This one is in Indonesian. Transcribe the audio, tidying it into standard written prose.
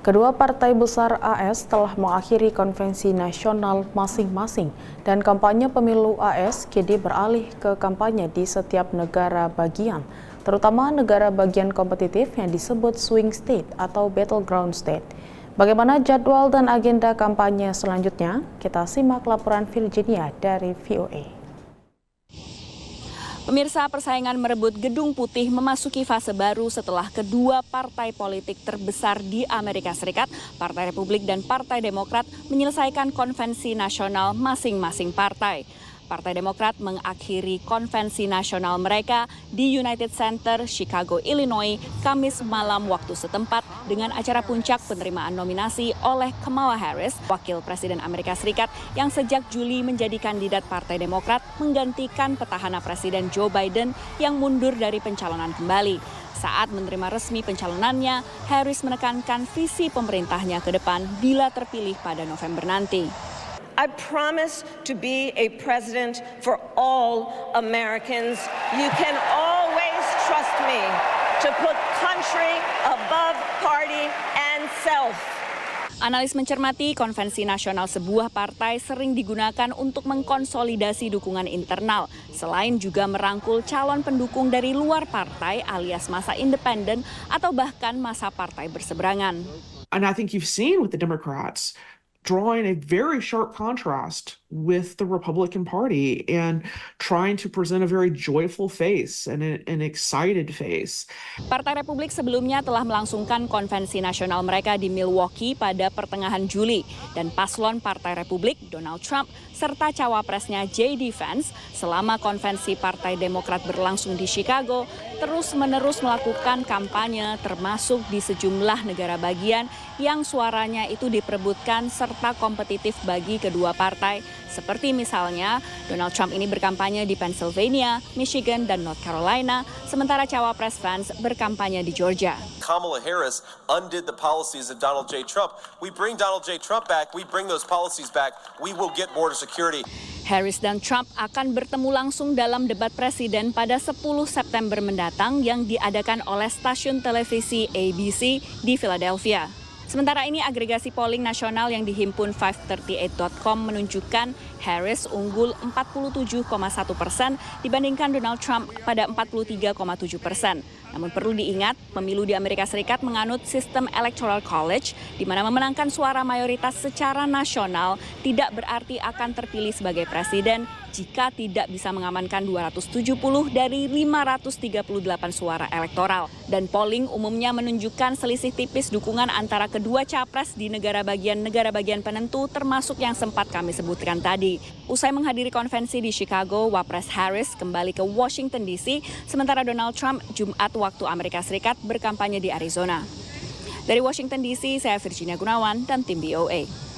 Kedua partai besar AS telah mengakhiri konvensi nasional masing-masing dan kampanye pemilu AS kini beralih ke kampanye di setiap negara bagian, terutama negara bagian kompetitif yang disebut swing state atau battleground state. Bagaimana jadwal dan agenda kampanye selanjutnya? Kita simak laporan Virginia dari VOA. Pemirsa, persaingan merebut Gedung Putih memasuki fase baru setelah kedua partai politik terbesar di Amerika Serikat, Partai Republik dan Partai Demokrat, menyelesaikan konvensi nasional masing-masing partai. Partai Demokrat mengakhiri konvensi nasional mereka di United Center, Chicago, Illinois, Kamis malam waktu setempat dengan acara puncak penerimaan nominasi oleh Kamala Harris, Wakil Presiden Amerika Serikat yang sejak Juli menjadi kandidat Partai Demokrat menggantikan petahana Presiden Joe Biden yang mundur dari pencalonan kembali. Saat menerima resmi pencalonannya, Harris menekankan visi pemerintahnya ke depan bila terpilih pada November nanti. I promise to be a president for all Americans. You can always trust me to put country above party and self. Analis mencermati konvensi nasional sebuah partai sering digunakan untuk mengkonsolidasi dukungan internal, selain juga merangkul calon pendukung dari luar partai alias masa independen atau bahkan masa partai berseberangan. And I think you've seen with the Democrats drawing a very sharp contrast with the Republican Party and trying to present a very joyful face and an excited face. Partai Republik sebelumnya telah melangsungkan konvensi nasional mereka di Milwaukee pada pertengahan Juli dan paslon Partai Republik Donald Trump serta cawapresnya J.D. Vance selama konvensi Partai Demokrat berlangsung di Chicago terus-menerus melakukan kampanye termasuk di sejumlah negara bagian yang suaranya itu diperebutkan serta kompetitif bagi kedua partai. Seperti misalnya, Donald Trump ini berkampanye di Pennsylvania, Michigan, dan North Carolina, sementara cawapres Vance berkampanye di Georgia. Kamala Harris undid the policies of Donald J. Trump. We bring Donald J. Trump back, we bring those policies back, we will get border security. Harris dan Trump akan bertemu langsung dalam debat presiden pada 10 September mendatang yang diadakan oleh stasiun televisi ABC di Philadelphia. Sementara ini agregasi polling nasional yang dihimpun 538.com menunjukkan Harris unggul 47,1% dibandingkan Donald Trump pada 43,7%. Namun perlu diingat, pemilu di Amerika Serikat menganut sistem Electoral College, di mana memenangkan suara mayoritas secara nasional tidak berarti akan terpilih sebagai presiden jika tidak bisa mengamankan 270 dari 538 suara elektoral. Dan polling umumnya menunjukkan selisih tipis dukungan antara kedua capres di negara bagian penentu termasuk yang sempat kami sebutkan tadi. Usai menghadiri konvensi di Chicago, Wapres Harris kembali ke Washington DC, sementara Donald Trump Jumat waktu Amerika Serikat berkampanye di Arizona. Dari Washington DC, saya Virginia Gunawan dan tim VOA.